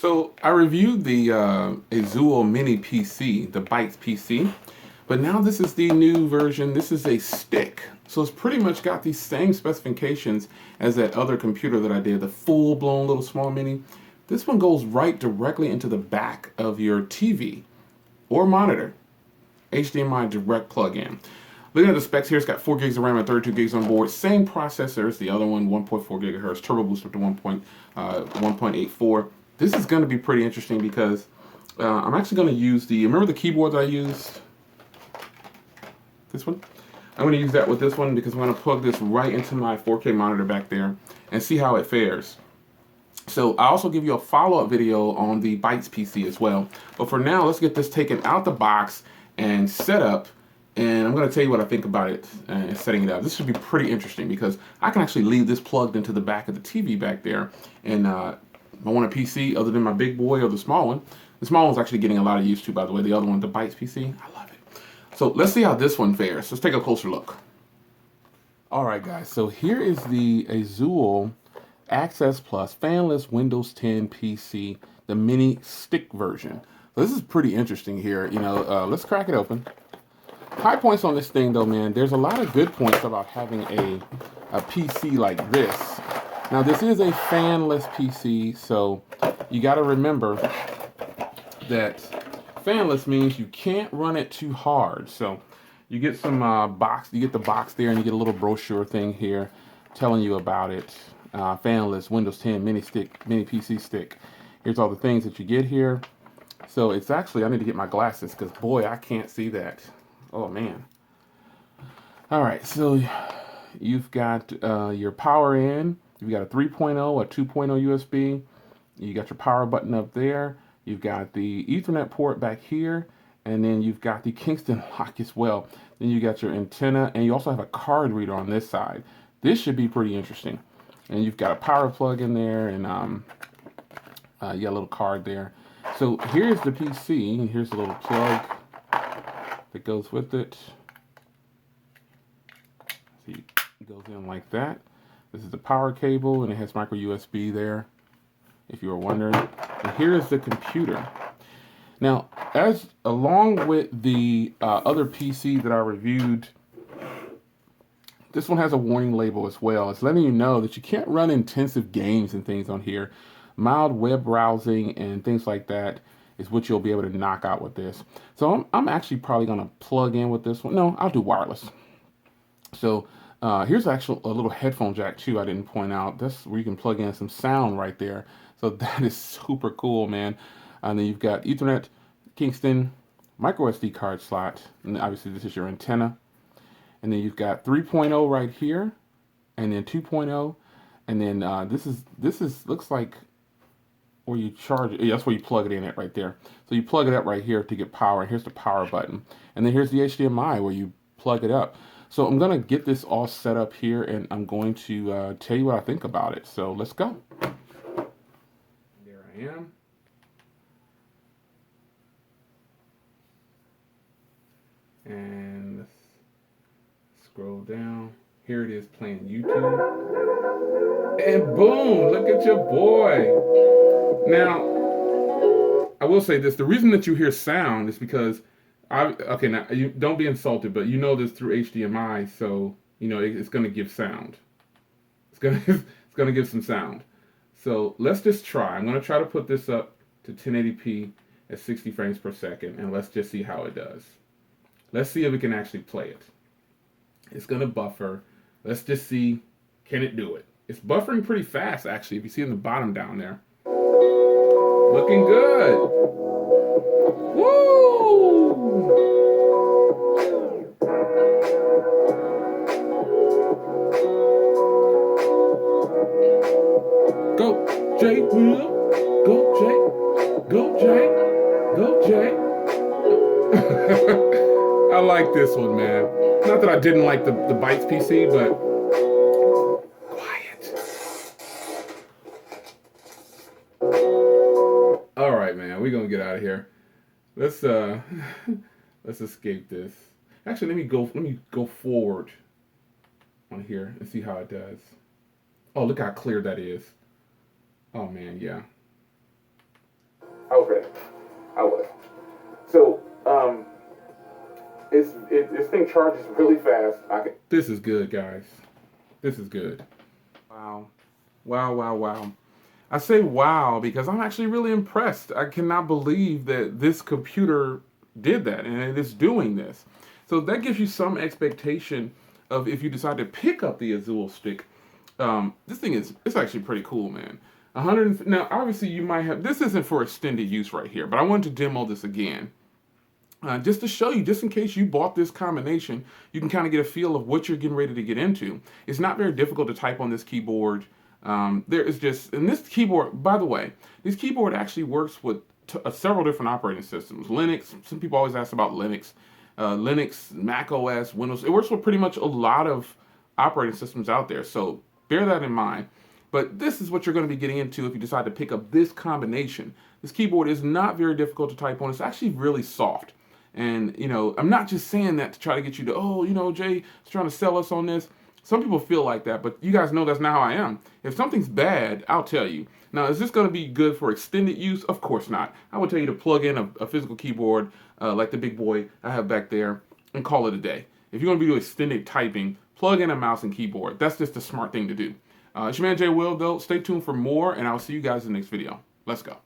So I reviewed the Azulle Mini PC, the Bytes PC, but now this is the new version. This is a stick. So it's pretty much got these same specifications as that other computer that I did, the full-blown little small mini. This one goes right directly into the back of your TV or monitor. HDMI direct plug-in. Looking at the specs here, it's got 4 gigs of RAM and 32 gigs on board. Same processor as the other one, 1.4 gigahertz, turbo boost up to 1.84. This is going to be pretty interesting because I'm actually going to use remember the keyboard that I used? This one? I'm going to use that with this one because I'm going to plug this right into my 4K monitor back there and see how it fares. So I also give you a follow-up video on the Bytes PC as well. But for now, let's get this taken out the box and set up. And I'm going to tell you what I think about it and setting it up. This should be pretty interesting because I can actually leave this plugged into the back of the TV back there. And I want a PC other than my big boy or the small one. The small one's actually getting a lot of use too, by the way. The other one, the Bytes PC, I love it. So let's see how this one fares. Let's take a closer look. All right, guys. So here is the Azulle Access Plus Fanless Windows 10 PC, the mini stick version. So this is pretty interesting here. Let's crack it open. High points on this thing though, man. There's a lot of good points about having a PC like this. Now this is a fanless PC, so you got to remember that fanless means you can't run it too hard. So you get some you get the box there, and you get a little brochure thing here telling you about it. Fanless Windows 10 mini PC stick. Here's all the things that you get here. So it's actually, I need to get my glasses because boy, I can't see that. Oh man. All right, so you've got your power in. You've got a 3.0, a 2.0 USB. You got your power button up there. You've got the Ethernet port back here, and then you've got the Kingston lock as well. Then you got your antenna, and you also have a card reader on this side. This should be pretty interesting. And you've got a power plug in there, and you got a little card there. So here's the PC, and here's a little plug that goes with it. See, it goes in like that. This is the power cable, and it has micro USB there, if you were wondering. And here is the computer. Now, along with the other PC that I reviewed, this one has a warning label as well. It's letting you know that you can't run intensive games and things on here. Mild web browsing and things like that is what you'll be able to knock out with this. So I'm actually probably going to plug in with this one. No, I'll do wireless. So here's actually a little headphone jack too I didn't point out. That's where you can plug in some sound right there. So that is super cool, man. And then you've got Ethernet, Kingston, micro SD card slot, and obviously this is your antenna. And then you've got 3.0 right here, and then 2.0, and then this is looks like where you charge it. Yeah, that's where you plug it in at right there. So you plug it up right here to get power. Here's the power button, and then here's the HDMI where you plug it up. So I'm gonna get this all set up here, and I'm going to tell you what I think about it. So let's go. There I am. And let's scroll down. Here it is playing YouTube. And boom, look at your boy. Now, I will say this. The reason that you hear sound is because, okay, now, you don't be insulted, but you know this through HDMI, so, it's going to give sound. It's going to give some sound. So let's just try. I'm going to try to put this up to 1080p at 60 frames per second, and let's just see how it does. Let's see if we can actually play it. It's going to buffer. Let's just see, can it do it? It's buffering pretty fast, actually, if you see in the bottom down there. Looking good. Woo! Go, Jay, Will. Go, Jay. Go, Jay. Go, Jay. I like this one, man. Not that I didn't like the Bytes PC, but quiet. All right, man. We're gonna get out of here. Let's let's escape this. Actually, let me go forward on here and see how it does. Oh, look how clear that is. Oh man, yeah. I was ready. I was. So, this thing charges really fast. This is good, guys. This is good. Wow. Wow, wow, wow. I say wow because I'm actually really impressed. I cannot believe that this computer did that and it is doing this. So that gives you some expectation of if you decide to pick up the Azulle stick. This thing it's actually pretty cool, man. 100. Now, obviously, you might have. This isn't for extended use right here, but I wanted to demo this again. Just to show you, just in case you bought this combination, you can kind of get a feel of what you're getting ready to get into. It's not very difficult to type on this keyboard. There is just, and this keyboard, by the way, this keyboard actually works with several different operating systems. Linux, some people always ask about Linux. Linux, Mac OS, Windows. It works with pretty much a lot of operating systems out there. So bear that in mind. But this is what you're going to be getting into if you decide to pick up this combination. This keyboard is not very difficult to type on. It's actually really soft. And, you know, I'm not just saying that to try to get you to, oh, you know, Jay is trying to sell us on this. Some people feel like that, but you guys know that's not how I am. If something's bad, I'll tell you. Now, is this going to be good for extended use? Of course not. I would tell you to plug in a physical keyboard like the big boy I have back there and call it a day. If you're going to be doing extended typing, plug in a mouse and keyboard. That's just a smart thing to do. It's your man Jay Will, though. Stay tuned for more, and I'll see you guys in the next video. Let's go.